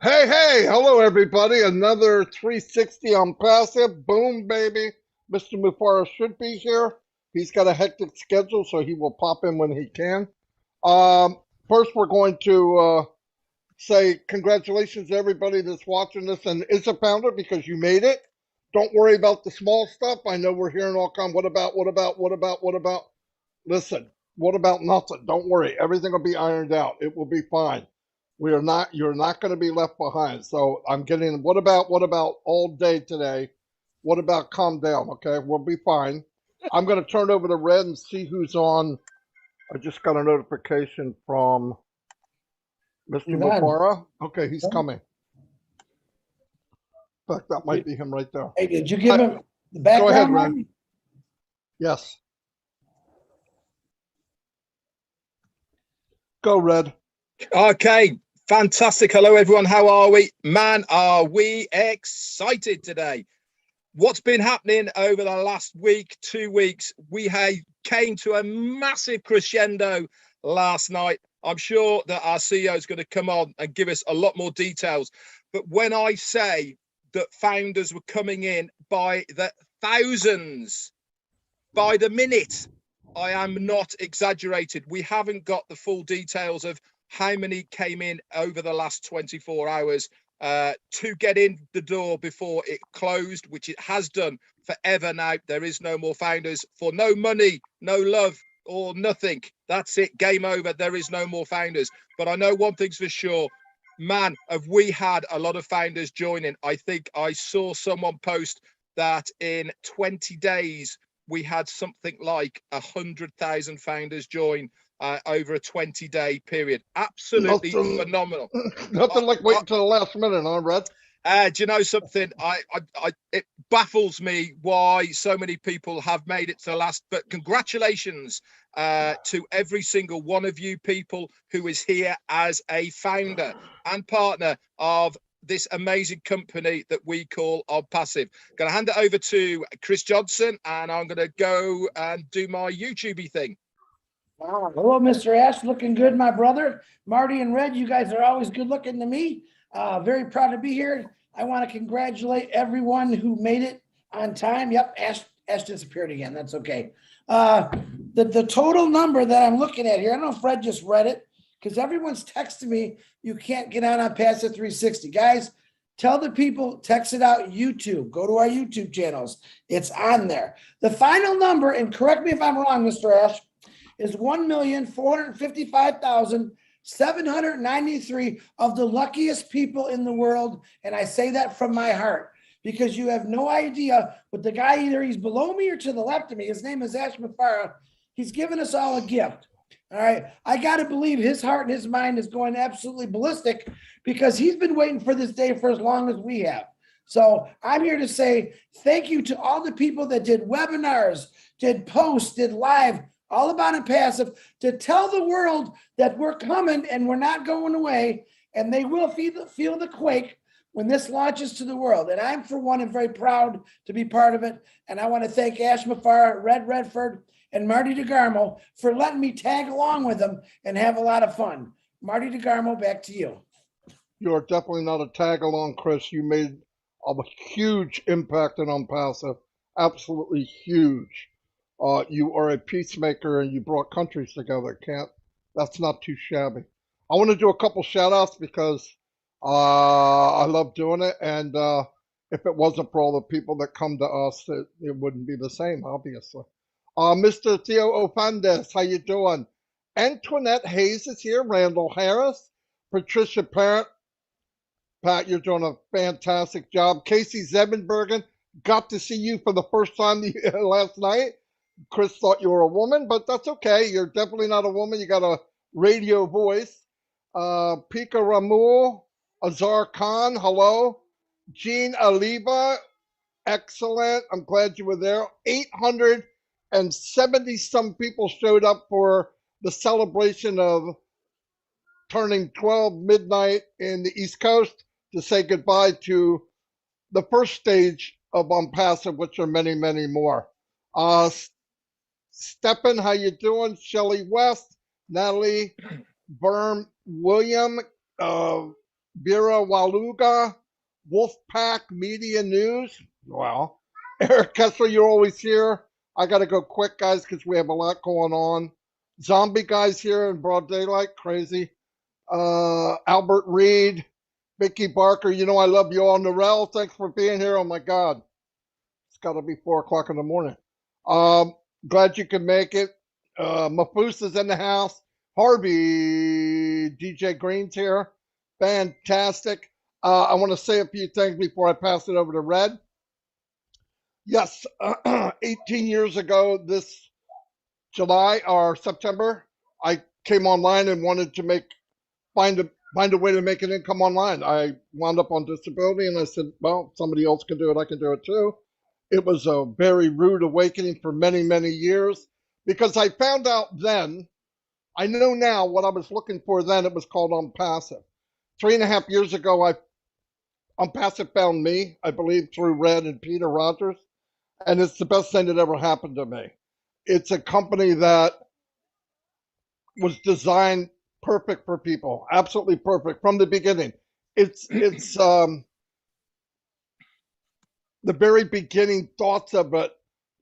Hey, hello everybody. Another 360 on passive. Boom, baby. Mr. Mufareh should be here. He's got a hectic schedule, so he will pop in when he can. First, we're going to say congratulations to everybody that's watching this and is a founder because you made it. Don't worry about the small stuff. I know we're hearing all kind. What about? Listen, what about nothing? Don't worry. Everything will be ironed out. It will be fine. You're not going to be left behind. So I'm getting, what about all day today? What about calm down? Okay, we'll be fine. I'm going to turn over to Red and see who's on. I just got a notification from Mr. He's on. Mufareh. Okay, he's coming. In fact, that might be him right there. Hey, did you give him the background? Go ahead, Red. Marty? Yes. Go, Red. Okay, fantastic. Hello, everyone. How are we? Man, are we excited today? What's been happening over the last week, 2 weeks? We came to a massive crescendo last night. I'm sure that our CEO is going to come on and give us a lot more details. But when I say that founders were coming in by the thousands, by the minute, I am not exaggerated. We haven't got the full details of how many came in over the last 24 hours to get in the door before it closed, which it has done forever now. There is no more founders for no money, no love or nothing. That's it. Game over. There is no more founders. But I know one thing's for sure. Man, have we had a lot of founders joining. I think I saw someone post that in 20 days, we had something like 100,000 founders join over a 20-day period. Absolutely phenomenal. Nothing like waiting till the last minute, huh, Red? Do you know something? It baffles me why so many people have made it to the last. But congratulations to every single one of you people who is here as a founder and partner of this amazing company that we call ONPASSIVE. Going to hand it over to Chris Johnson, and I'm going to go and do my YouTubey thing. Hello, Mr. Ash. Looking good, my brother. Marty and Red, you guys are always good looking to me. Very proud to be here. I want to congratulate everyone who made it on time. Yep, Ash disappeared again. That's okay. The total number that I'm looking at here, I don't know if Fred just read it, because everyone's texting me, you can't get on Passive 360. Guys, tell the people, text it out, YouTube. Go to our YouTube channels. It's on there. The final number, and correct me if I'm wrong, Mr. Ash, is 1,455,793 of the luckiest people in the world. And I say that from my heart, because you have no idea what the guy, either he's below me or to the left of me, his name is Ash Mufareh. He's given us all a gift. All right. I got to believe his heart and his mind is going absolutely ballistic, because he's been waiting for this day for as long as we have. So I'm here to say thank you to all the people that did webinars, did posts, did live, all about ONPASSIVE, to tell the world that we're coming and we're not going away, and they will feel the quake when this launches to the world. And I'm, for one, am very proud to be part of it. And I want to thank Ash Mufareh, Redfern, and Marty DeGarmo for letting me tag along with them and have a lot of fun. Marty DeGarmo, back to you. You're definitely not a tag along, Chris. You made a huge impact on ONPASSIVE. Absolutely huge. You are a peacemaker and you brought countries together. That's not too shabby. I want to do a couple shout outs because I love doing it. And if it wasn't for all the people that come to us, it wouldn't be the same, obviously. Mr. Theo Ofandes, how you doing? Antoinette Hayes is here. Randall Harris. Patricia Parrott. Pat, you're doing a fantastic job. Casey Zebenbergen, got to see you for the first time last night. Chris thought you were a woman, but that's okay. You're definitely not a woman. You got a radio voice. Pika Ramul, Azar Khan, hello. Jean Aliva, excellent. I'm glad you were there. 870 some people showed up for the celebration of turning 12 midnight in the East Coast to say goodbye to the first stage of ONPASSIVE, which are many, many more. Steppen, how you doing? Shelley West, Natalie Berm, William, Bira Waluga, Wolfpack Media News. Well, Eric Kessler, you're always here. I got to go quick, guys, because we have a lot going on. Zombie guys here in broad daylight, crazy. Albert Reed, Mickey Barker, you know I love you all. Norell, thanks for being here. Oh my God, it's got to be 4 o'clock in the morning. Glad you could make it. Mafus is in the house. Harvey, DJ Green's here. Fantastic. I want to say a few things before I pass it over to Red. Yes, 18 years ago this July or September, I came online and wanted to find a way to make an income online. I wound up on disability and I said, well, somebody else can do it. I can do it too. It was a very rude awakening for many, many years because I found out then, I know now what I was looking for then, it was called ONPASSIVE. 3.5 years ago, ONPASSIVE found me, I believe, through Red and Peter Rogers, and it's the best thing that ever happened to me. It's a company that was designed perfect for people, absolutely perfect from the beginning. It's the very beginning thoughts of it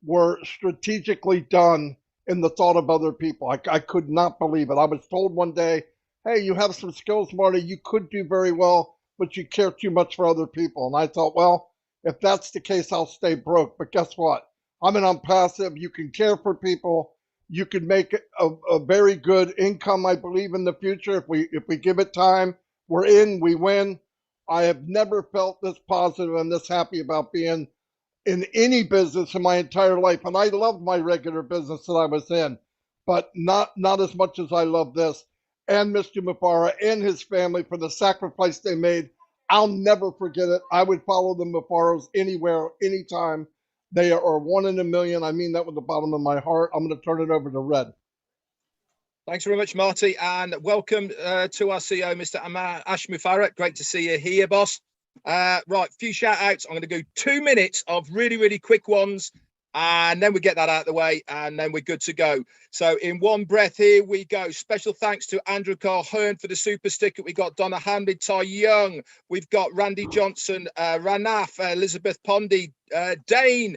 were strategically done in the thought of other people. I could not believe it. I was told one day, hey, you have some skills, Marty, you could do very well, but you care too much for other people. And I thought, well, if that's the case, I'll stay broke. But guess what? I'm an ONPASSIVE. You can care for people. You can make a very good income, I believe, in the future. If we give it time, we're in, we win. I have never felt this positive and this happy about being in any business in my entire life. And I loved my regular business that I was in, but not as much as I love this. And Mr. Mufareh and his family for the sacrifice they made. I'll never forget it. I would follow the Mufarehs anywhere, anytime. They are one in a million. I mean that with the bottom of my heart. I'm going to turn it over to Red. Thanks very much, Marty, and welcome to our CEO, Mr. Ash Mufareh. Great to see you here, boss. Right, few shout outs. I'm going to do 2 minutes of really, really quick ones, and then we get that out of the way, and then we're good to go. So in one breath, here we go. Special thanks to Andrew Carhern for the super sticker. We got Donna Hamlin, Ty Young. We've got Randy Johnson, Ranaf, Elizabeth Pondy, Dane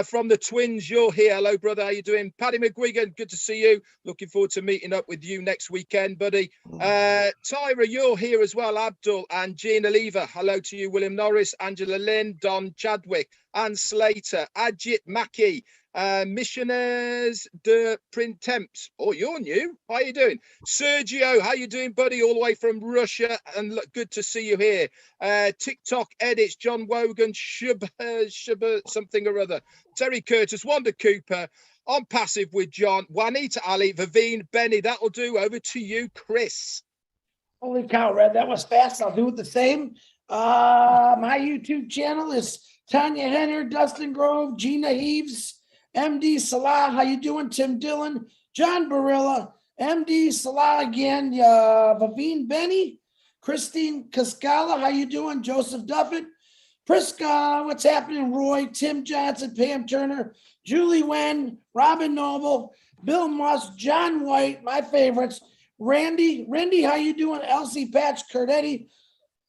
from the Twins. You're here. Hello, brother. How you doing? Paddy McGuigan, good to see you. Looking forward to meeting up with you next weekend, buddy. Tyra, you're here as well. Abdul and Gina Lever. Hello to you. William Norris, Angela Lynn, Don Chadwick, Anne Slater, Ajit Mackey, Missionaires de Printemps. Oh, you're new. How you doing? Sergio, how you doing, buddy? All the way from Russia, and look, good to see you here. TikTok edits, John Wogan, Shubba something or other. Terry Curtis, Wanda Cooper, ONPASSIVE with John, Juanita Ali, Vivine, Benny. That'll do. Over to you, Chris. Holy cow, Red, that was fast. I'll do it the same. My YouTube channel is Tanya Henner, Dustin Grove, Gina Heaves, MD Salah, how you doing? Tim Dillon, John Barilla, MD Salah again, Vavine Benny, Christine Cascala, how you doing? Joseph Duffett, Prisca, what's happening? Roy, Tim Johnson, Pam Turner, Julie Wen, Robin Noble, Bill Moss, John White, my favorites, Randy, how you doing? Elsie Patch, Curdetti,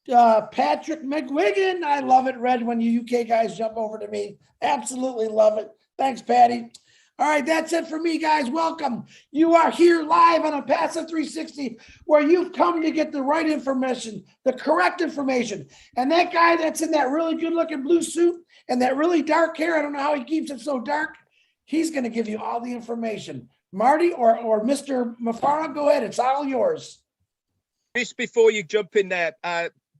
Patrick McGuigan. I love it, Red, when you UK guys jump over to me. Absolutely love it. Thanks, Patty. All right, that's it for me, guys. Welcome. You are here live on ONPASSIVE 360, where you've come to get the right information, the correct information. And that guy that's in that really good-looking blue suit and that really dark hair, I don't know how he keeps it so dark, he's going to give you all the information. Marty or Mr. Mufareh, go ahead. It's all yours. Just before you jump in there,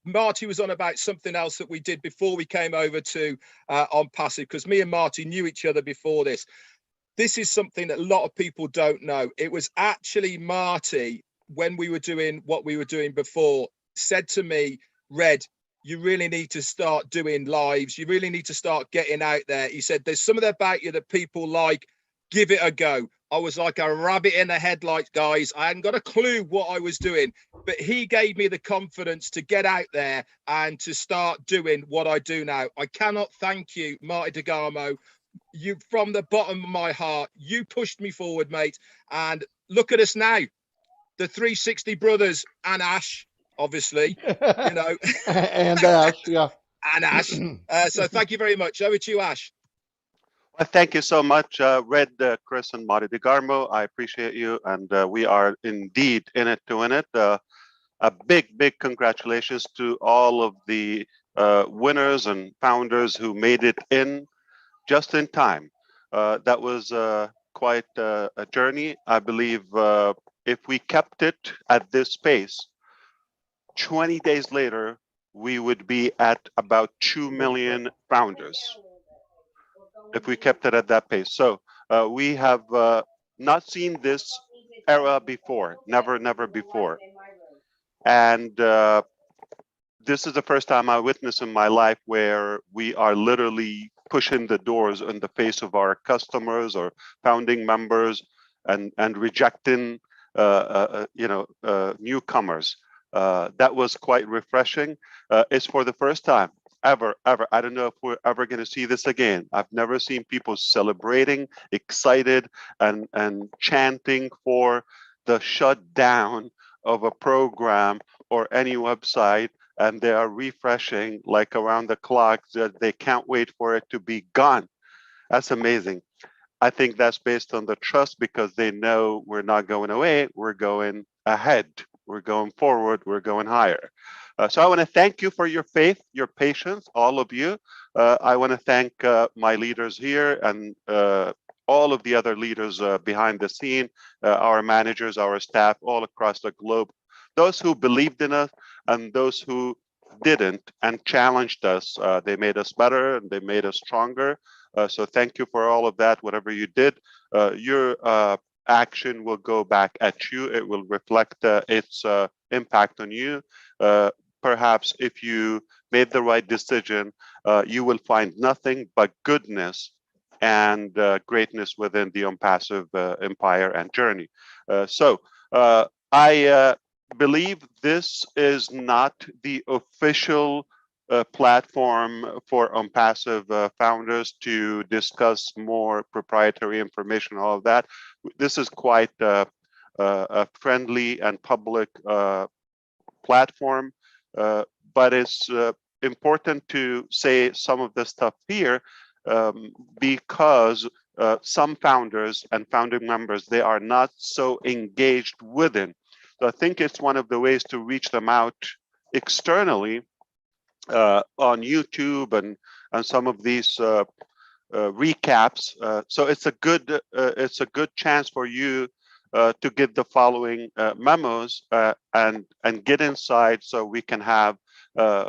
Marty was on about something else that we did before we came over to ONPASSIVE, because me and Marty knew each other before this. This is something that a lot of people don't know. It was actually Marty, when we were doing what we were doing before, said to me, Red, you really need to start doing lives. You really need to start getting out there. He said, there's something about you that people like. Give it a go. I was like a rabbit in the headlights, guys. I hadn't got a clue what I was doing, but he gave me the confidence to get out there and to start doing what I do now. I cannot thank you, Marty DeGarmo. You, from the bottom of my heart, you pushed me forward, mate. And look at us now, the 360 brothers and Ash. obviously, you know, and Ash, yeah. and Ash. So thank you very much. Over to you, Ash. Well, thank you so much, Red, Chris, and Marty DeGarmo. I appreciate you, and we are indeed in it to win it. A big congratulations to all of the winners and founders who made it in just in time. That was quite a journey. I believe if we kept it at this pace, 20 days later, we would be at about 2 million founders if we kept it at that pace. So we have not seen this era before, never before. And this is the first time I witnessed in my life where we are literally pushing the doors in the face of our customers or founding members and rejecting newcomers. That was quite refreshing. It's for the first time ever. I don't know if we're ever going to see this again. I've never seen people celebrating, excited, and chanting for the shutdown of a program or any website, and they are refreshing like around the clock. That they can't wait for it to be gone. That's amazing. I think that's based on the trust because they know we're not going away, we're going ahead, we're going forward, we're going higher. So I want to thank you for your faith, your patience, all of you. I want to thank my leaders here and all of the other leaders behind the scene, our managers, our staff all across the globe, those who believed in us and those who didn't and challenged us. They made us better and they made us stronger. So thank you for all of that. Whatever you did, your action will go back at you. It will reflect its impact on you. Perhaps if you made the right decision, you will find nothing but goodness and greatness within the ONPASSIVE empire and journey. So I believe this is not the official platform for ONPASSIVE founders to discuss more proprietary information, all of that. This is quite a friendly and public platform, but it's important to say some of the stuff here because some founders and founding members, they are not so engaged within. So I think it's one of the ways to reach them out externally on YouTube and some of these recaps. So it's a good chance for you to get the following memos and get inside so we can have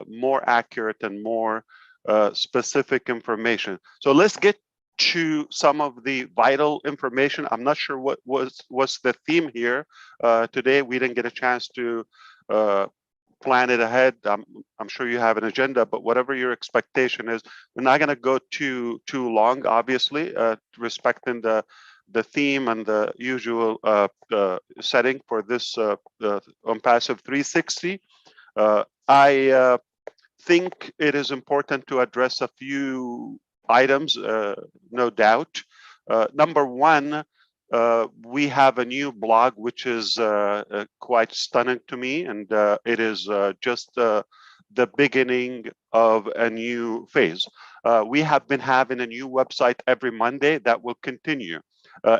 more accurate and more specific information. So let's get to some of the vital information. I'm not sure what's the theme here today. We didn't get a chance to plan it ahead. I'm sure you have an agenda, but whatever your expectation is, we're not going to go too long, obviously, respecting the theme and the usual setting for this ONPASSIVE 360. I think it is important to address a few items, no doubt. Number one, we have a new blog, which is quite stunning to me, and it is just the beginning of a new phase. We have been having a new website every Monday that will continue.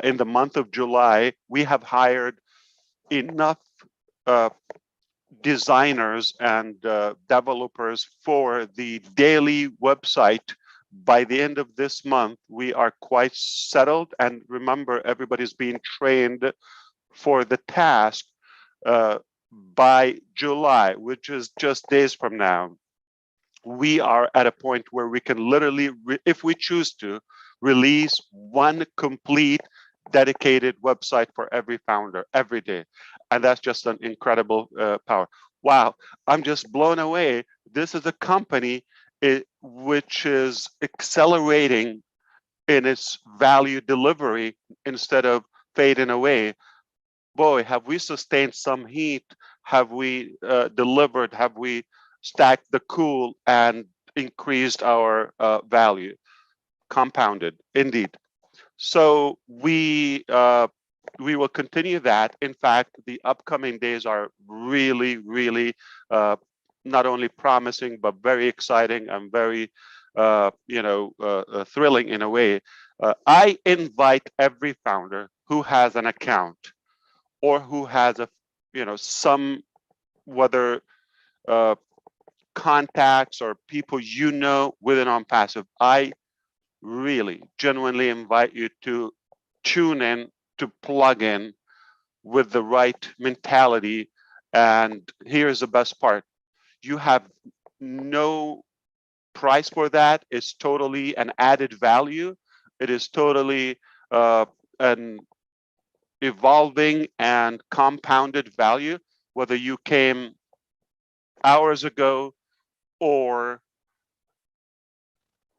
In the month of July, we have hired enough designers and developers for the daily website. By the end of this month, we are quite settled. And remember, everybody's being trained for the task by July, which is just days from now. We are at a point where we can literally, if we choose to, release one complete dedicated website for every founder every day. And that's just an incredible power. Wow, I'm just blown away. This is a company which is accelerating in its value delivery instead of fading away. Boy, have we sustained some heat? Have we delivered? Have we stacked the cool and increased our value? Compounded, indeed. So we we will continue that. In fact, the upcoming days are really, really not only promising, but very exciting and very, thrilling in a way. I invite every founder who has an account or who has some, whether contacts or people within ONPASSIVE, I really genuinely invite you to tune in, to plug in with the right mentality. And here's the best part: you have no price for that. It's totally an added value. It is totally an evolving and compounded value, whether you came hours ago or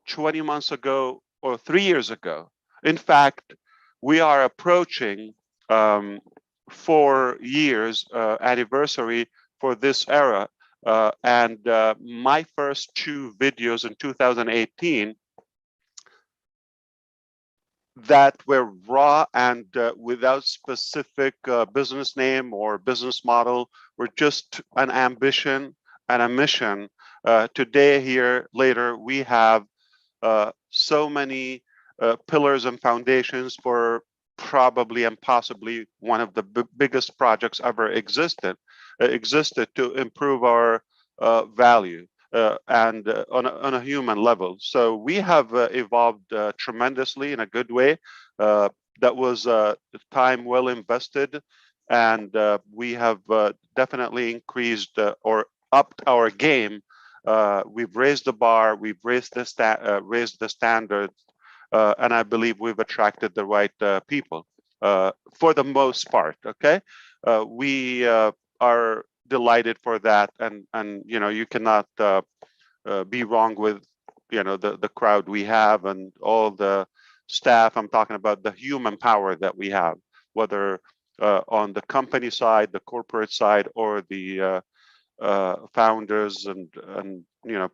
20 months ago or 3 years ago. In fact, we are approaching 4 years anniversary for this era. And my first 2 videos in 2018 that were raw and without specific business name or business model, were just an ambition and a mission. Today, here later, we have so many pillars and foundations for probably and possibly one of the biggest projects ever existed to improve our value and on a human level. So we have evolved tremendously in a good way. That was time well invested, and we have definitely increased or upped our game. We've raised the bar, we've raised the standards, and I believe we've attracted the right people for the most part. Okay, we are delighted for that, and you cannot be wrong with the crowd we have and all the staff. I'm talking about the human power that we have, whether on the company side, the corporate side, or the founders and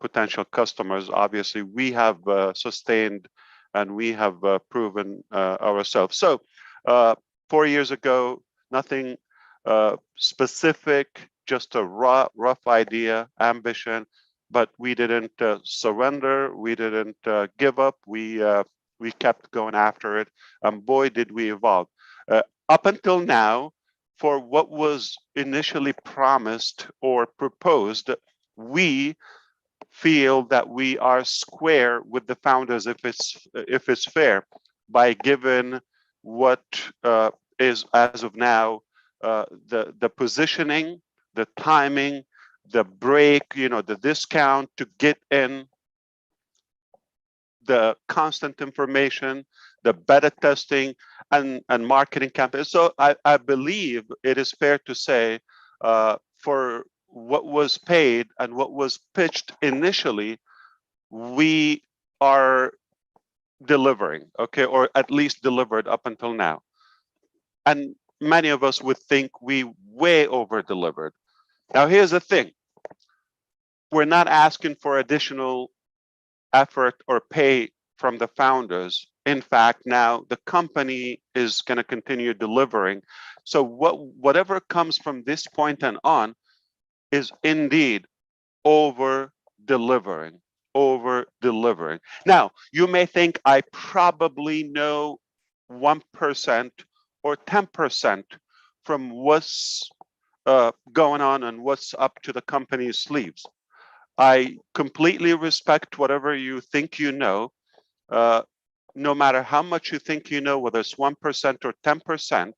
potential customers. Obviously, we have sustained and we have proven ourselves. So 4 years ago, nothing specific, just a rough idea, ambition, but we didn't surrender. We didn't give up. We kept going after it, and boy, did we evolve. Up until now, for what was initially promised or proposed, we feel that we are square with the founders, if it's fair, by giving what is as of now the positioning, the timing, the break, the discount to get in, the constant information, the beta testing, and marketing campaigns. So I believe it is fair to say for what was paid and what was pitched initially, we are delivering, okay, or at least delivered up until now. And many of us would think we way over delivered. Now, here's the thing. We're not asking for additional effort or pay from the founders. In fact, now the company is going to continue delivering. So whatever comes from this point and on is indeed over delivering. Now, you may think I probably know 1% or 10% from what's going on and what's up to the company's sleeves. I completely respect whatever you think you know, no matter how much you think you know, whether it's 1% or 10%,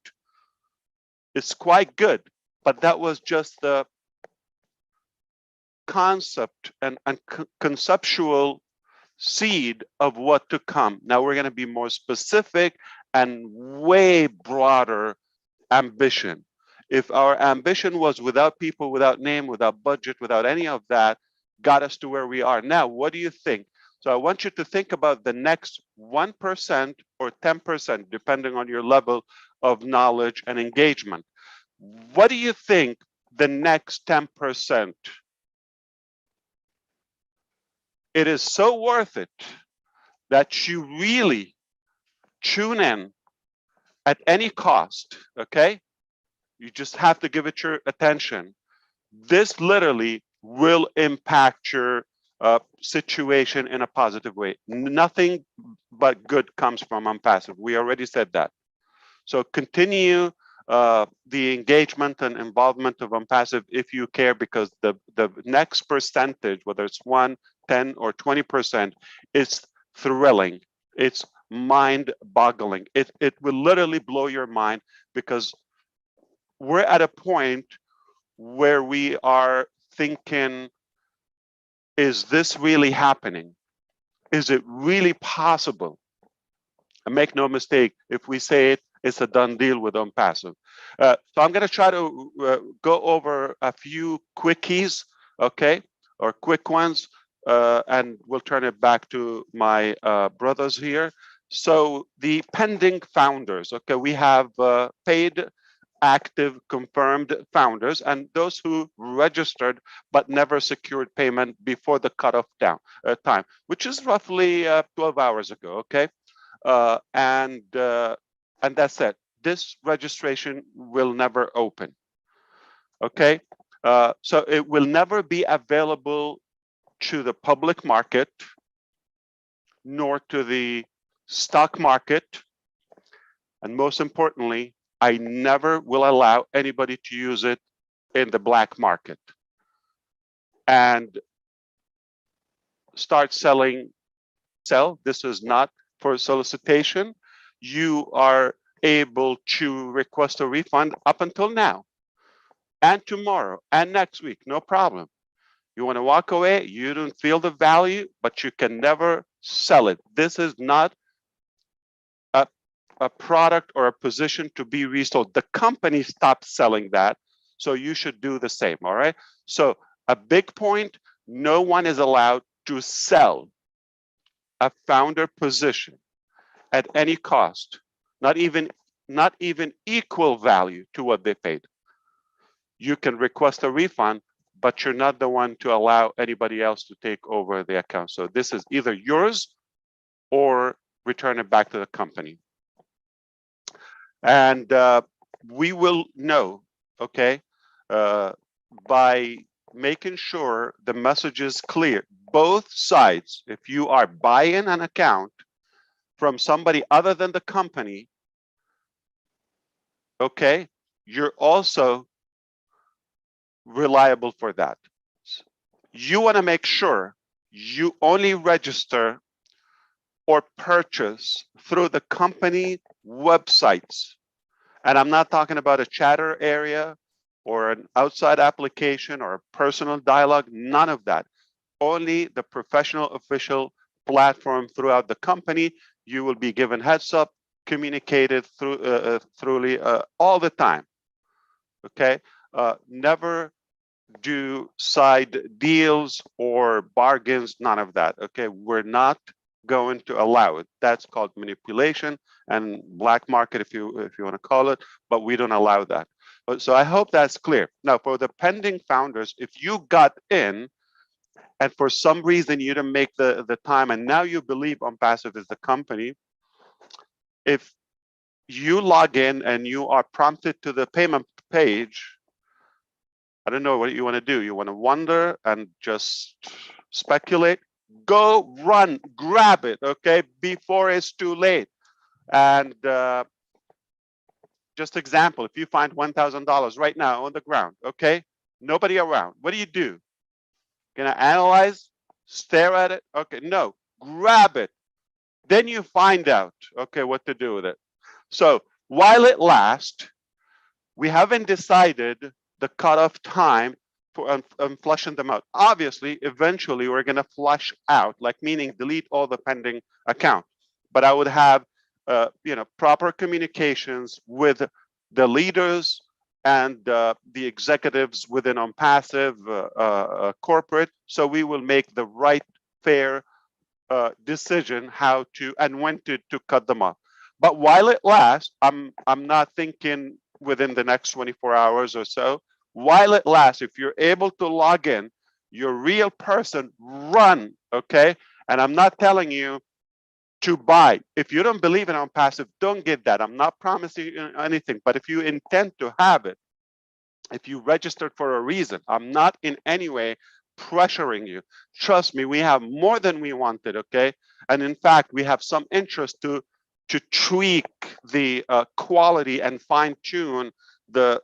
it's quite good. But that was just the concept and conceptual seed of what to come. Now we're going to be more specific and way broader ambition. If our ambition was without people, without name, without budget, without any of that, got us to where we are now, what do you think? So I want you to think about the next 1% or 10%, depending on your level of knowledge and engagement. What do you think the next 10%? It is so worth it that you really tune in at any cost, okay? You just have to give it your attention. This literally will impact your situation in a positive way. Nothing but good comes from ONPASSIVE. We already said that. So continue the engagement and involvement of ONPASSIVE if you care, because the next percentage, whether it's 1, 10, or 20%, is thrilling. It's mind-boggling. It will literally blow your mind, because we're at a point where we are thinking, is this really happening? Is it really possible? And make no mistake, if we say it, it's a done deal with ONPASSIVE. So I'm going to try to go over a few quickies, okay, or quick ones, and we'll turn it back to my brothers here. So the pending founders, okay, we have paid, active, confirmed founders, and those who registered but never secured payment before the cutoff time, which is roughly 12 hours ago, okay? And that's it. This registration will never open, okay? So it will never be available to the public market, nor to the stock market, and most importantly, I never will allow anybody to use it in the black market and start selling. This is not for solicitation. You are able to request a refund up until now and tomorrow and next week, no problem. You want to walk away, you don't feel the value, but you can never sell it. This is not a product or a position to be resold. The company stopped selling that, so you should do the same, all right? So a big point, no one is allowed to sell a founder position at any cost, not even equal value to what they paid. You can request a refund, but you're not the one to allow anybody else to take over the account. So this is either yours or return it back to the company. And we will know, okay, by making sure the message is clear. Both sides, if you are buying an account from somebody other than the company, okay, you're also reliable for that. You want to make sure you only register or purchase through the company websites. And I'm not talking about a chatter area or an outside application or a personal dialogue, none of that. Only the professional official platform throughout the company. You will be given heads up, communicated through all the time, okay? Never do side deals or bargains, none of that, okay? We're not going to allow it. That's called manipulation and black market, if you want to call it, but we don't allow that. So I hope that's clear. Now, for the pending founders, if you got in and for some reason you didn't make the time and now you believe ONPASSIVE is the company, if you log in and you are prompted to the payment page, I don't know what you want to do. You want to wonder and just speculate? Go run, grab it, okay, before it's too late. And just example, if you find $1,000 right now on the ground, okay, nobody around, what do? Gonna analyze, stare at it? Okay, no, grab it. Then you find out, okay, what to do with it. So while it lasts, we haven't decided the cutoff time for flushing them out. Obviously, eventually we're going to flush out, like meaning delete all the pending account. But I would have, proper communications with the leaders and the executives within ONPASSIVE corporate, so we will make the right, fair decision how to and when to cut them off. But while it lasts, I'm not thinking within the next 24 hours or so. While it lasts, if you're able to log in, you're a real person, run, okay? And I'm not telling you to buy. If you don't believe in ONPASSIVE, don't get that. I'm not promising you anything, but if you intend to have it, if you registered for a reason, I'm not in any way pressuring you. Trust me, we have more than we wanted, okay? And in fact, we have some interest to tweak the quality and fine tune the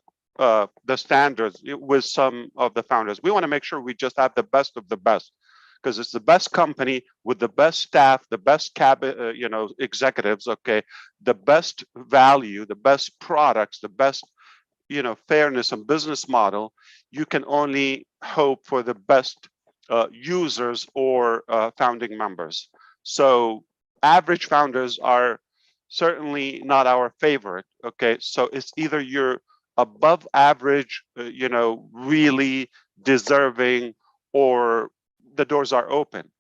standards with some of the founders. We want to make sure we just have the best of the best, because it's the best company with the best staff, the best cabinet, executives, okay, the best value, the best products, the best, fairness and business model. You can only hope for the best users or founding members. So average founders are certainly not our favorite, okay? So it's either you're above average, really deserving, or the doors are open.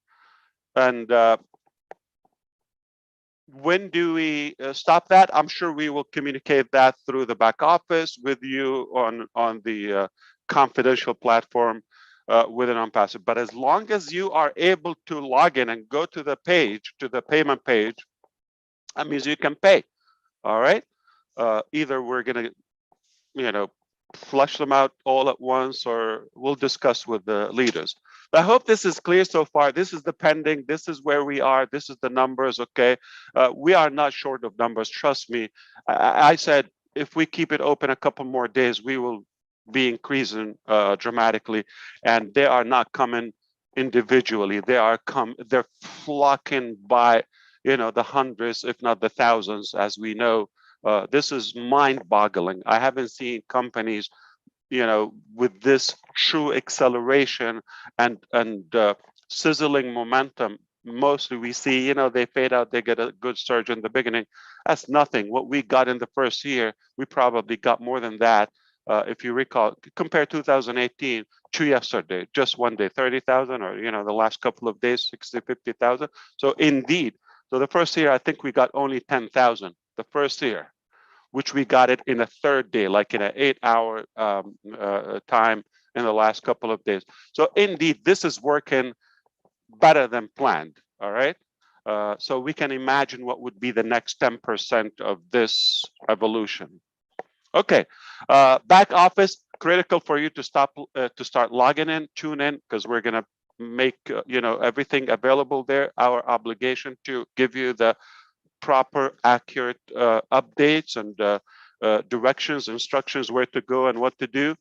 And when do we stop that? I'm sure we will communicate that through the back office with you on the confidential platform within ONPASSIVE. But as long as you are able to log in and go to the page, to the payment page, that means you can pay. All right. Either we're going to, flush them out all at once, or we'll discuss with the leaders. I hope this is clear so far. This is the pending. This is where we are. This is the numbers. Okay. We are not short of numbers. Trust me. I said, if we keep it open a couple more days, we will be increasing dramatically. And they are not coming individually. They're flocking by, the hundreds, if not the thousands, as we know. This is mind-boggling. I haven't seen companies, with this true acceleration and sizzling momentum. Mostly we see, they fade out, they get a good surge in the beginning. That's nothing. What we got in the first year, we probably got more than that. If you recall, compare 2018 to yesterday, just one day, 30,000, or, the last couple of days, 60, 50,000. So indeed, so the first year, I think we got only 10,000 the first year, which we got it in a third day, like in an 8-hour time in the last couple of days. So indeed, this is working better than planned, all right? So we can imagine what would be the next 10% of this evolution. Okay, back office, critical for you to start logging in, tune in, because we're gonna make everything available there. Our obligation to give you the proper, accurate updates and directions, instructions, where to go and what to do.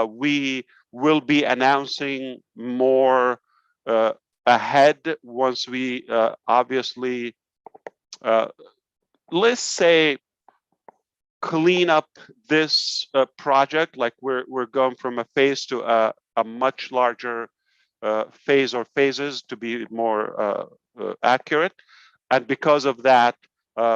We will be announcing more ahead once we obviously, let's say, clean up this project. Like we're going from a phase to a much larger phase or phases, to be more accurate. And because of that,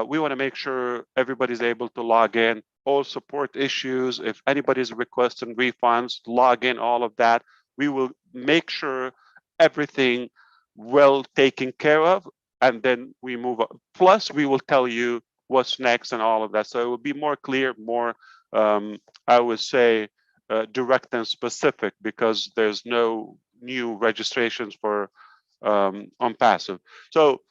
we want to make sure everybody's able to log in, all support issues. If anybody's requesting refunds, log in, all of that. We will make sure everything well taken care of, and then we move on. Plus, we will tell you what's next and all of that. So it will be more clear, more, I would say, direct and specific, because there's no new registrations for ONPASSIVE. So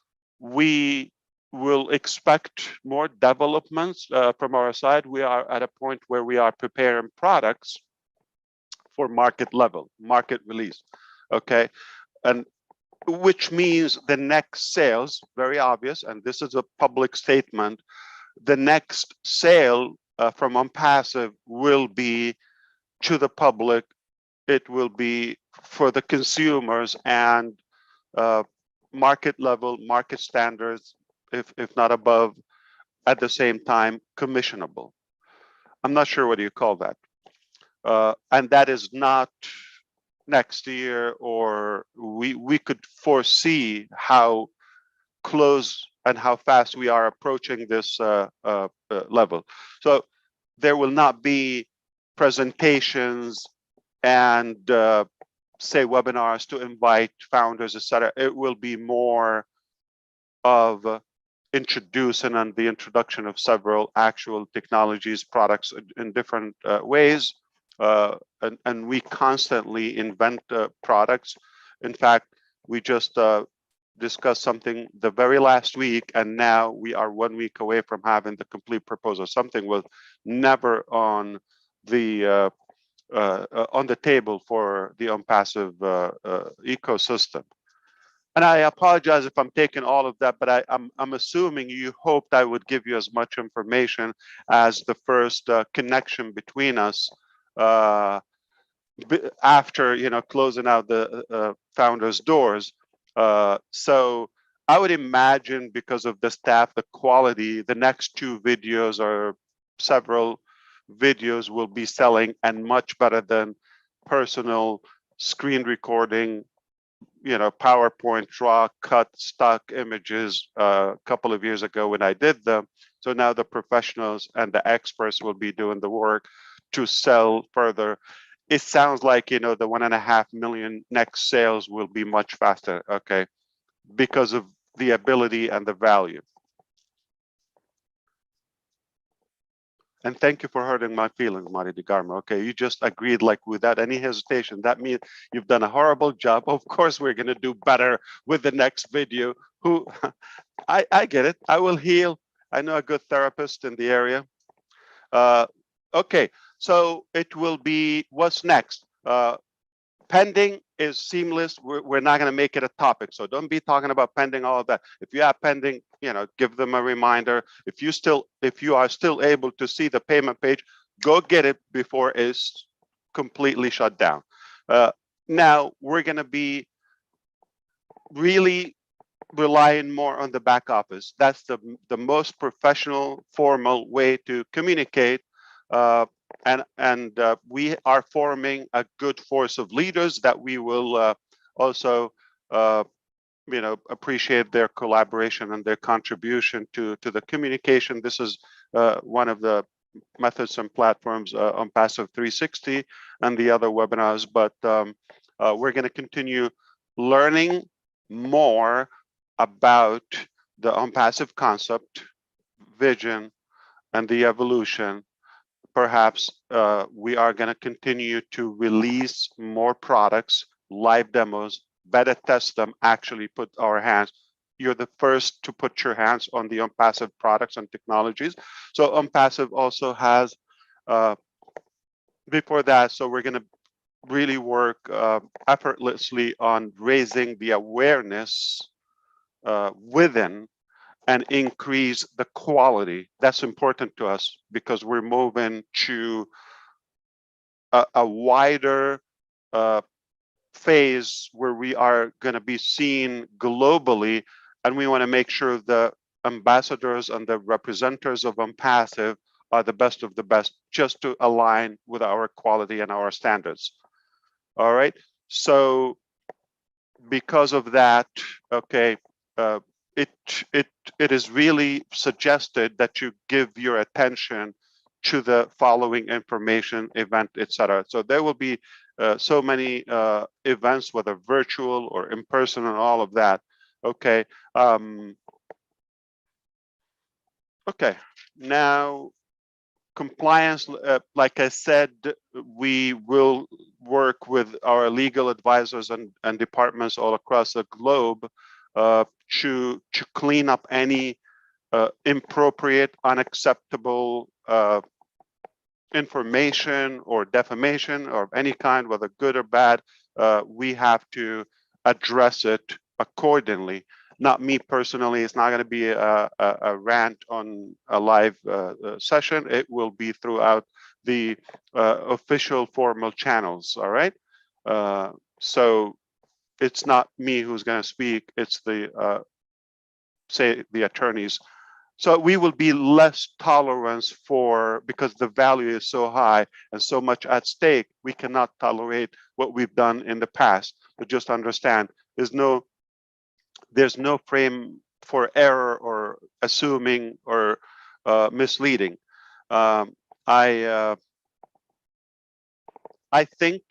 we will expect more developments from our side. We are at a point where we are preparing products for market level, market release, okay? And which means the next sales, very obvious, and this is a public statement, the next sale from ONPASSIVE will be to the public. It will be for the consumers and market level, market standards, if not above, at the same time, commissionable. I'm not sure what you call that. And that is not next year, or we could foresee how close and how fast we are approaching this level. So there will not be presentations and say webinars to invite founders, etc. It will be more of introducing and the introduction of several actual technologies, products in different ways. And we constantly invent products. In fact, we just discussed something the very last week, and now we are 1 week away from having the complete proposal. Something was never the on the table for the ONPASSIVE ecosystem. And I apologize if I'm taking all of that, but I'm assuming you hoped I would give you as much information as the first connection between us after closing out the founders' doors. So I would imagine, because of the staff, the quality, the next 2 videos or several videos will be selling, and much better than personal screen recording, PowerPoint draw, cut stock images a couple of years ago when I did them. So now the professionals and the experts will be doing the work to sell further. It sounds like, the 1.5 million next sales will be much faster, okay, because of the ability and the value. And thank you for hurting my feelings, Marty DeGarmo. Okay, you just agreed like without any hesitation. That means you've done a horrible job. Of course, we're gonna do better with the next video. I get it. I will heal. I know a good therapist in the area. Okay, so it will be, what's next? Pending is seamless. We're not going to make it a topic, so don't be talking about pending, all of that. If you have pending, give them a reminder. If you are still able to see the payment page, go get it before it's completely shut down. Now we're going to be really relying more on the back office. That's the most professional, formal way to communicate. And we are forming a good force of leaders that we will also appreciate their collaboration and their contribution to the communication. This is one of the methods and platforms on ONPASSIVE 360 and the other webinars, but we're going to continue learning more about the ONPASSIVE concept, vision, and the evolution. Perhaps we are going to continue to release more products, live demos, beta test them, actually put our hands. You're the first to put your hands on the ONPASSIVE products and technologies. So ONPASSIVE also has, before that, so we're going to really work effortlessly on raising the awareness within and increase the quality. That's important to us because we're moving to a wider phase where we are going to be seen globally, and we want to make sure the ambassadors and the representatives of ONPASSIVE are the best of the best, just to align with our quality and our standards. All right. So because of that, okay, it is really suggested that you give your attention to the following information, event, etc. So there will be so many events, whether virtual or in person, and all of that. Okay. Okay. Now, compliance, like I said, we will work with our legal advisors and departments all across the globe to clean up any inappropriate, unacceptable information or defamation or any kind, whether good or bad. We have to address it accordingly. Not me personally. It's not going to be a rant on a live session. It will be throughout the official formal channels. All right. So it's not me who's going to speak. It's the say the attorneys. So we will be less tolerance for, because the value is so high and so much at stake, we cannot tolerate what we've done in the past. But just understand, there's no frame for error or assuming or misleading. I think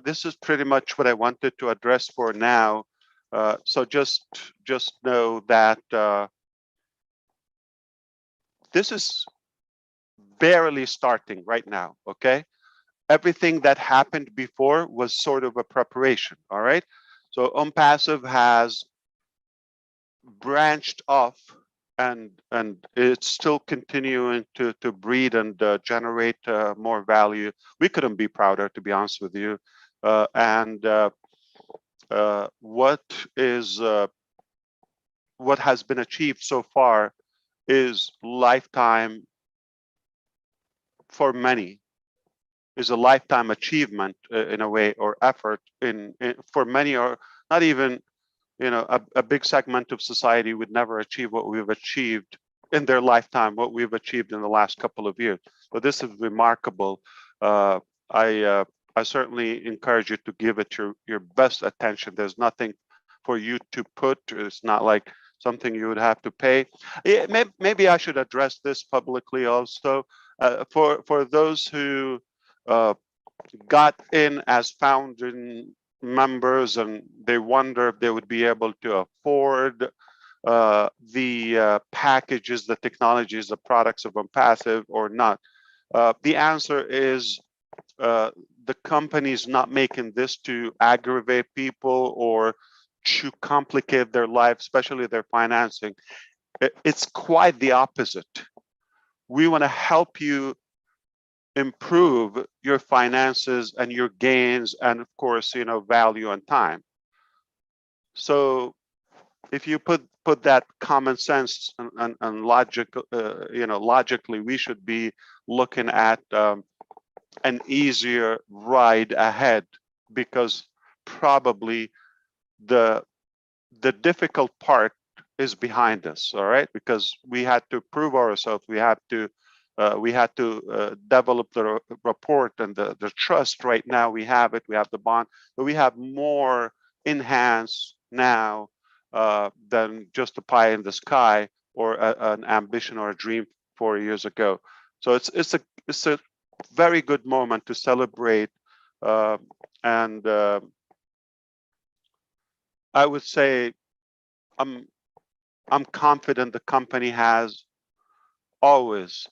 this is pretty much what I wanted to address for now. So just know that this is barely starting right now, okay? Everything that happened before was sort of a preparation, all right? So ONPASSIVE has branched off, and it's still continuing to breed and generate more value. We couldn't be prouder, to be honest with you. What has been achieved so far is lifetime, for many, is a lifetime achievement in a way, or effort in for many, or not even, you know, a big segment of society would never achieve what we've achieved in their lifetime, what we've achieved in the last couple of years. So this is remarkable. I certainly encourage you to give it your best attention. There's nothing for you to put. It's not like something you would have to pay. Maybe I should address this publicly also. For those who got in as founding members and they wonder if they would be able to afford the packages, the technologies, the products of ONPASSIVE or not. The answer is the company is not making this to aggravate people or to complicate their life, especially their financing. It's quite the opposite. We want to help you improve your finances and your gains, and of course, you know, value and time. So if you put that common sense and logic, you know, logically, we should be looking at an easier ride ahead, because probably the difficult part is behind us. All right, because we had to prove ourselves. We had to develop the rapport and the trust. Right now we have it. We have the bond, but we have more in hands now than just a pie in the sky or an ambition or a dream 4 years ago. So it's a very good moment to celebrate, and I would say I'm confident the company has always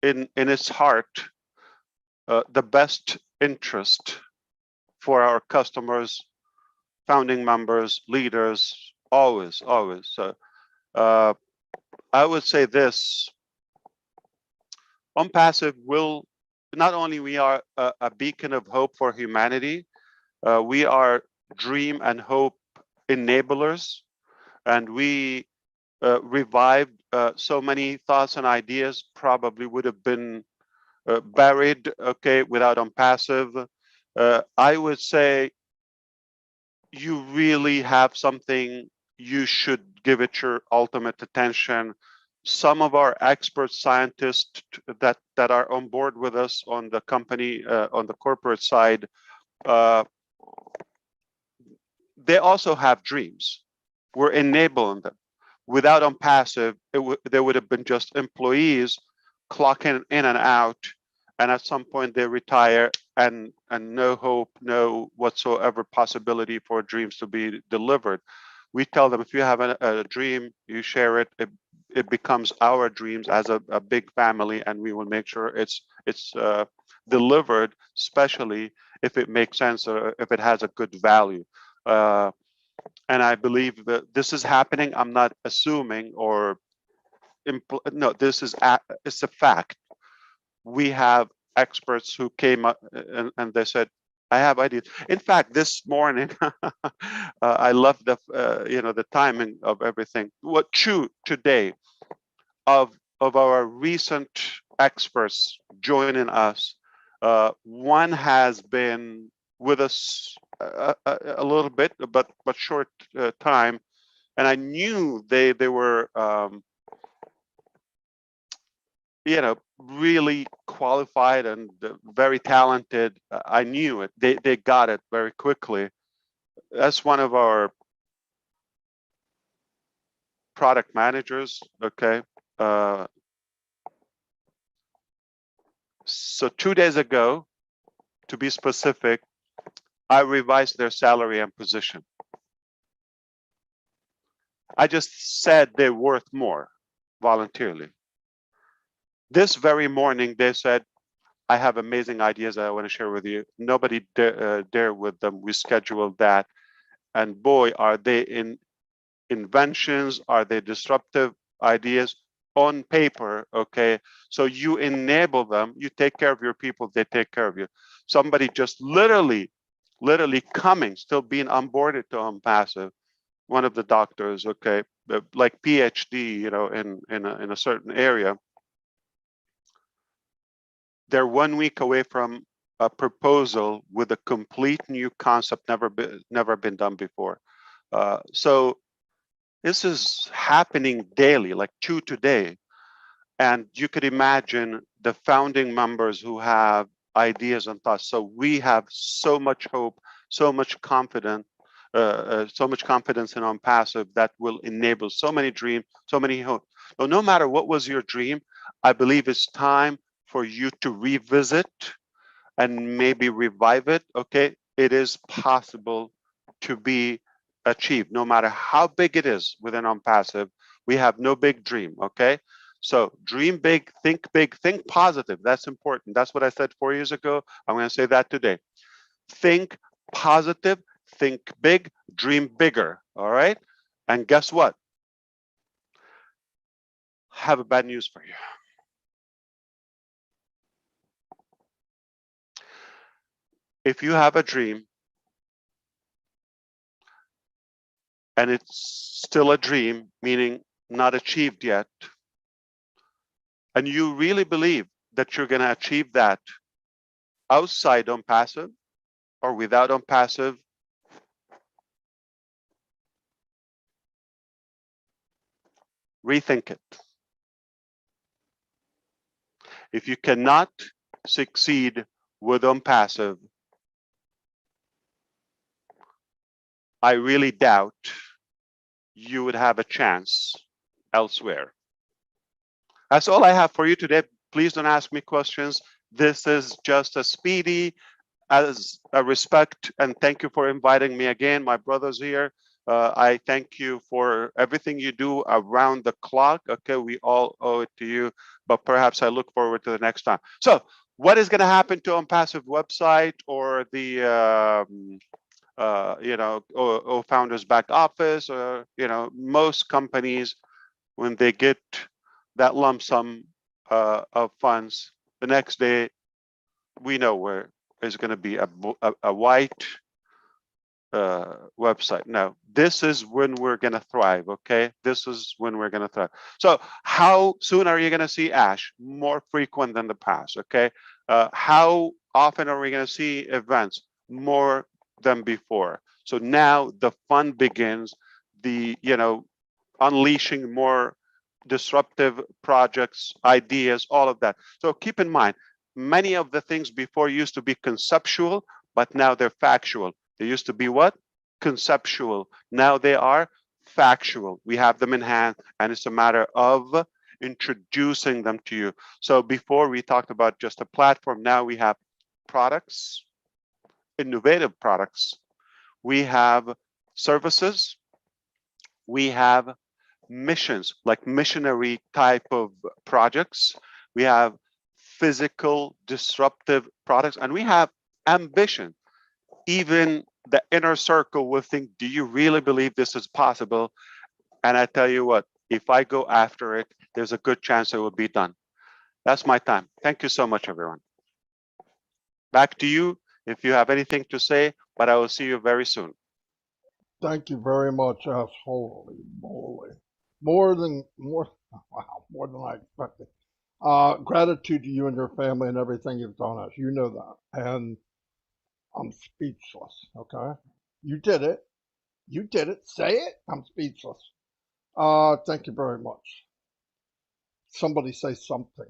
in its heart the best interest for our customers, founding members, leaders, always. So I would say this: ONPASSIVE will not only we are a beacon of hope for humanity, we are dream and hope enablers, and we revived so many thoughts and ideas probably would have been buried, okay, without ONPASSIVE. I would say you really have something, you should give it your ultimate attention. Some of our expert scientists that are on board with us on the company, on the corporate side, they also have dreams. We're enabling them. Without ONPASSIVE, they would have been just employees clocking in and out, and at some point they retire, and no hope, no whatsoever possibility for dreams to be delivered. We tell them, if you have a dream, you share it. It becomes our dreams as a big family, and we will make sure it's delivered, especially if it makes sense or if it has a good value. And I believe that this is happening. I'm not assuming or no, this is it's a fact. We have experts who came up and they said, I have ideas. In fact, this morning, I love the you know, the timing of everything. What today of our recent experts joining us, one has been with us a little bit, but short time, and I knew they were you know, really qualified and very talented. I knew it. They got it very quickly. That's one of our product managers. Okay. So 2 days ago, to be specific, I revised their salary and position. I just said they're worth more voluntarily. This very morning, they said, I have amazing ideas that I want to share with you. Nobody dare with them. We scheduled that. And boy, are they inventions? Are they disruptive ideas on paper? Okay, so you enable them, you take care of your people, they take care of you. Somebody just literally coming, still being onboarded to ONPASSIVE, one of the doctors, okay, like PhD, you know, in a certain area, they're 1 week away from a proposal with a complete new concept, never been done before. So this is happening daily, like today. And you could imagine the founding members who have ideas and thoughts. So we have so much hope, so much confidence in ONPASSIVE that will enable so many dreams, so many hopes. So no matter what was your dream, I believe it's time for you to revisit and maybe revive it. Okay, it is possible to be achieved, no matter how big it is within ONPASSIVE. We have no big dream. Okay, so dream big, think positive. That's important. That's what I said 4 years ago. I'm going to say that today. Think positive, think big, dream bigger. All right, and guess what? I have a bad news for you. If you have a dream and it's still a dream, meaning not achieved yet, and you really believe that you're going to achieve that outside ONPASSIVE or without ONPASSIVE, rethink it. If you cannot succeed with ONPASSIVE, I really doubt you would have a chance elsewhere. That's all I have for you today. Please don't ask me questions. This is just a speedy, as a respect, and thank you for inviting me again, my brothers here. I thank you for everything you do around the clock. Okay, we all owe it to you, but perhaps I look forward to the next time. So what is going to happen to ONPASSIVE website or the you know, or founders back office, or you know, most companies, when they get that lump sum of funds, the next day we know where is going to be a white website. Now, this is when we're going to thrive. Okay, this is when we're going to thrive. So how soon are you going to see Ash? More frequent than the past. Okay, how often are we going to see events? More than before. So now the fun begins, the, you know, unleashing more disruptive projects, ideas, all of that. So keep in mind, many of the things before used to be conceptual, but now they're factual. They used to be what? Conceptual. Now they are factual. We have them in hand, and it's a matter of introducing them to you. So before we talked about just a platform, now we have products, innovative products, we have services, we have missions, like missionary type of projects, we have physical disruptive products, and we have ambition. Even the inner circle will think, do you really believe this is possible? And I tell you what, if I go after it, there's a good chance it will be done. That's my time. Thank you so much, everyone. Back to you if you have anything to say, but I will see you very soon. Thank you very much, Ash. Holy moly. More than I expected. Gratitude to you and your family and everything you've done, Ash. You know that. And I'm speechless, okay? You did it. You did it. Say it. I'm speechless. Thank you very much. Somebody say something.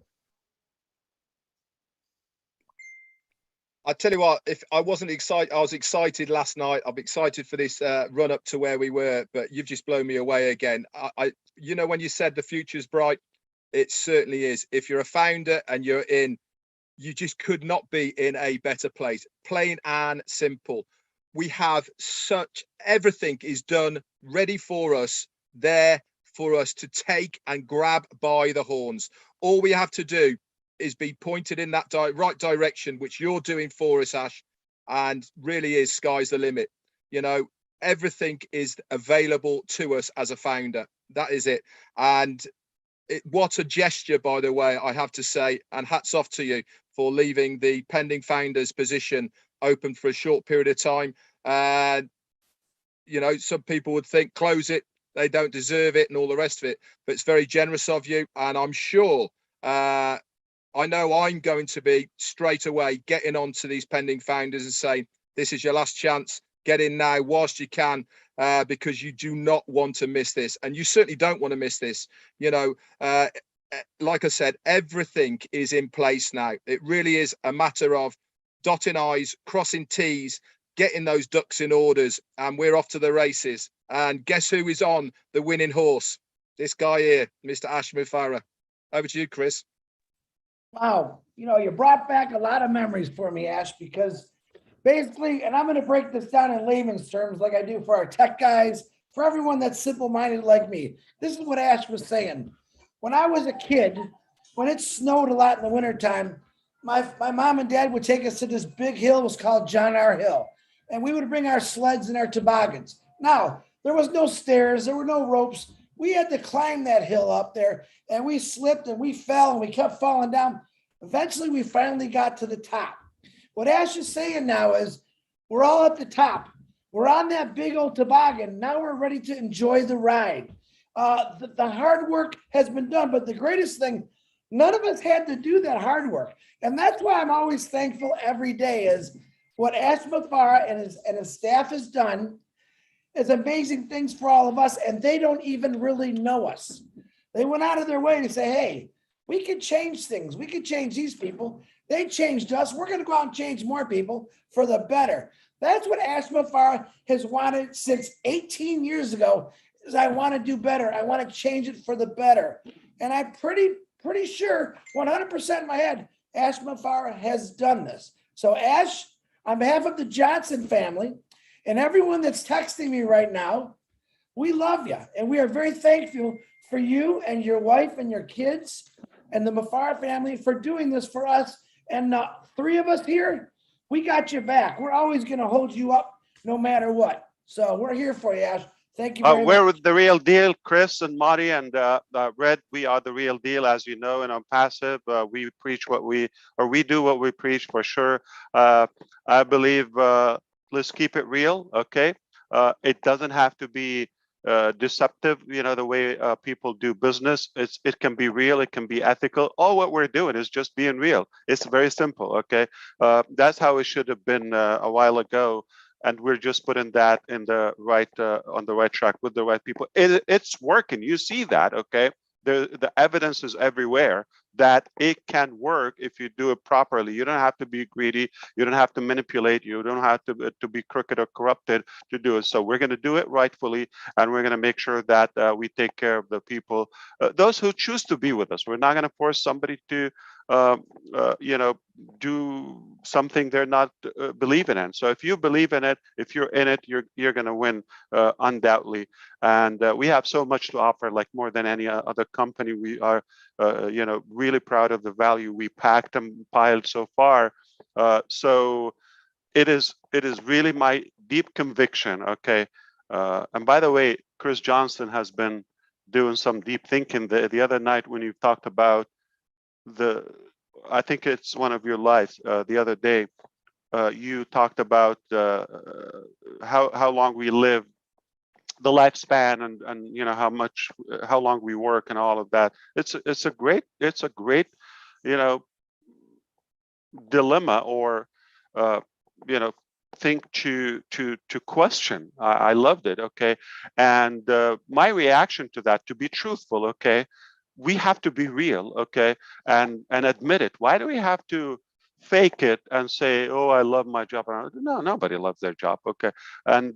I tell you what, if I wasn't excited, I was excited last night. I'm excited for this run up to where we were, but you've just blown me away again. You know, when you said the future's bright, it certainly is. If you're a founder and you're in, you just could not be in a better place. Plain and simple. We have such, everything is done, ready for us, there for us to take and grab by the horns. All we have to do is be pointed in that right direction, which you're doing for us, Ash, and really is sky's the limit. You know, everything is available to us as a founder. That is it. And what a gesture, by the way, I have to say, and hats off to you for leaving the pending founders position open for a short period of time. You know, some people would think close it, they don't deserve it and all the rest of it, but it's very generous of you. And I'm sure, I know I'm going to be straight away getting on to these pending founders and saying, this is your last chance, get in now whilst you can, because you do not want to miss this. And you certainly don't want to miss this. You know, like I said, everything is in place now. It really is a matter of dotting I's, crossing T's, getting those ducks in orders, and we're off to the races. And guess who is on the winning horse? This guy here, Mr. Ash Mufareh. Over to you, Chris. Wow. You know, you brought back a lot of memories for me, Ash, because basically, and I'm going to break this down in layman's terms like I do for our tech guys, for everyone that's simple-minded like me. This is what Ash was saying. When I was a kid, when it snowed a lot in the wintertime, my mom and dad would take us to this big hill. It was called John R. Hill. And we would bring our sleds and our toboggans. Now, there was no stairs. There were no ropes. We had to climb that hill up there, and we slipped and we fell and we kept falling down. Eventually, we finally got to the top. What Ash is saying now is we're all at the top. We're on that big old toboggan. Now we're ready to enjoy the ride. The hard work has been done, but the greatest thing, none of us had to do that hard work. And that's why I'm always thankful every day is what Ash Mufareh and his staff has done is amazing things for all of us, and they don't even really know us. They went out of their way to say, hey, we could change things. We could change these people. They changed us. We're going to go out and change more people for the better. That's what Ash Mufareh has wanted since 18 years ago, is I want to do better. I want to change it for the better. And I'm pretty sure, 100% in my head, Ash Mufareh has done this. So Ash, on behalf of the Johnson family and everyone that's texting me right now, we love you. And we are very thankful for you and your wife and your kids and the Mufareh family for doing this for us. And three of us here, we got your back. We're always going to hold you up no matter what. So we're here for you, Ash. Thank you very much. We're the real deal, Chris and Marty and Red. We are the real deal, as you know, and ONPASSIVE. We preach what we do what we preach for sure. I believe let's keep it real, okay? It doesn't have to be deceptive, you know, the way people do business. It can be real, it can be ethical. All what we're doing is just being real. It's very simple, okay? That's how it should have been a while ago. And we're just putting that in the right on the right track with the right people. It's working. You see that, okay? The evidence is everywhere that it can work if you do it properly. You don't have to be greedy. You don't have to manipulate. You don't have to be crooked or corrupted to do it. So we're going to do it rightfully, and we're going to make sure that we take care of the people, those who choose to be with us. We're not going to force somebody to you know, do something they're not believing in. So if you believe in it, if you're in it, you're going to win undoubtedly. And we have so much to offer, like more than any other company. We are, you know, really proud of the value we packed and piled so far. So it is really my deep conviction. Okay. And by the way, Chris Johnson has been doing some deep thinking the other night when you talked about I think it's one of your lives the other day. You talked about how long we live, the lifespan, and you know how long we work and all of that. It's a great you know dilemma or you know thing to question. I loved it. Okay, and my reaction to that, to be truthful, okay, we have to be real, okay, and admit it. Why do we have to fake it and say, oh, I love my job? No, nobody loves their job, okay. And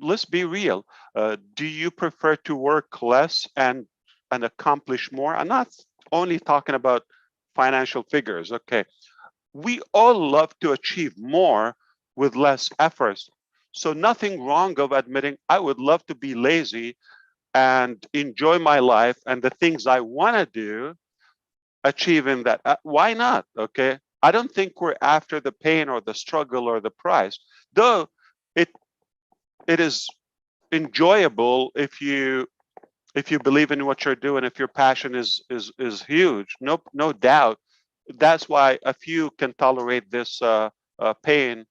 let's be real. Do you prefer to work less and accomplish more? I'm not only talking about financial figures, okay. We all love to achieve more with less efforts. So nothing wrong of admitting I would love to be lazy and enjoy my life and the things I want to do, achieving that. Why not? Okay. I don't think we're after the pain or the struggle or the price, though it is enjoyable if you believe in what you're doing, if your passion is huge. No doubt. That's why a few can tolerate this pain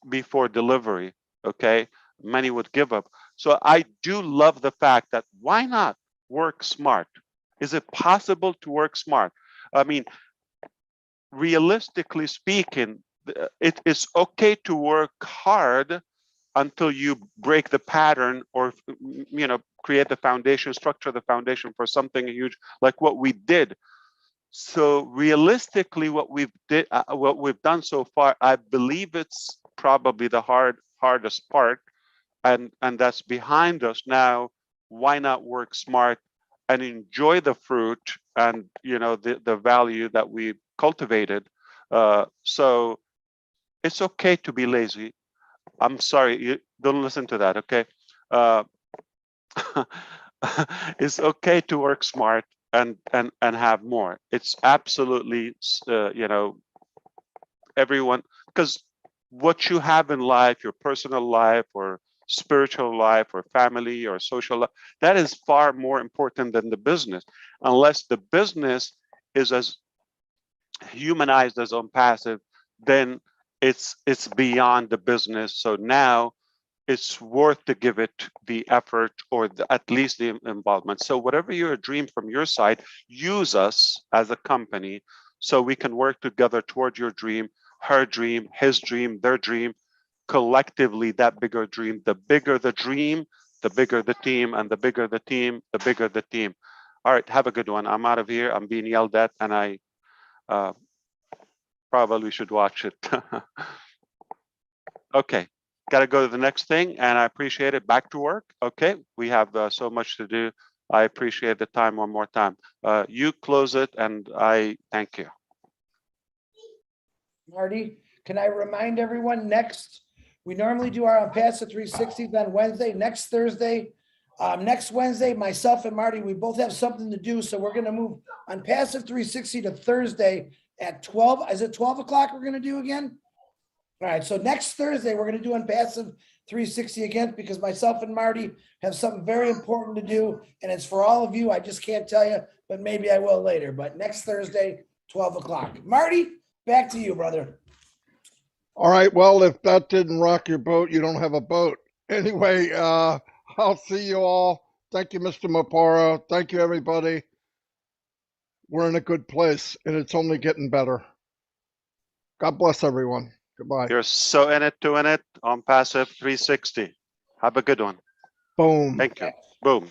before delivery. Okay, many would give up. So I do love the fact that why not work smart? Is it possible to work smart? I mean, realistically speaking, it is okay to work hard until you break the pattern, or create the foundation, structure the foundation for something huge like what we did. So realistically, what we've done so far, I believe it's probably the hardest part, and that's behind us now. Why not work smart and enjoy the fruit and the value that we cultivated? So it's okay to be lazy. I'm sorry, you don't listen to that, okay? It's okay to work smart and have more. It's absolutely everyone, because what you have in life, your personal life or spiritual life or family or social life, that is far more important than the business, unless the business is as humanized as ONPASSIVE, then it's beyond the business. So now it's worth to give it the effort, or at least the involvement. So whatever your dream from your side, use us as a company so we can work together toward your dream, her dream, his dream, their dream, collectively that bigger dream. The bigger the dream, the bigger the team, and the bigger the team, the bigger the team. All right, have a good one. I'm out of here. I'm being yelled at, and I probably should watch it. Okay, got to go to the next thing, and I appreciate it. Back to work. Okay, we have so much to do. I appreciate the time one more time. You close it, and I thank you. Marty, can I remind everyone we normally do our ONPASSIVE 360s on Wednesday. Next Wednesday, myself and Marty, we both have something to do. So we're going to move ONPASSIVE 360 to Thursday at 12. Is it 12 o'clock we're going to do again? All right. So next Thursday, we're going to do ONPASSIVE 360 again, because myself and Marty have something very important to do. And it's for all of you. I just can't tell you, but maybe I will later. But next Thursday, 12 o'clock. Marty, back to you, brother. All right. Well, if that didn't rock your boat, you don't have a boat. Anyway, I'll see you all. Thank you, Mr. Mufareh. Thank you, everybody. We're in a good place, and it's only getting better. God bless everyone. Goodbye. You're so in it to win it. ONPASSIVE 360. Have a good one. Boom. Thank you. Boom.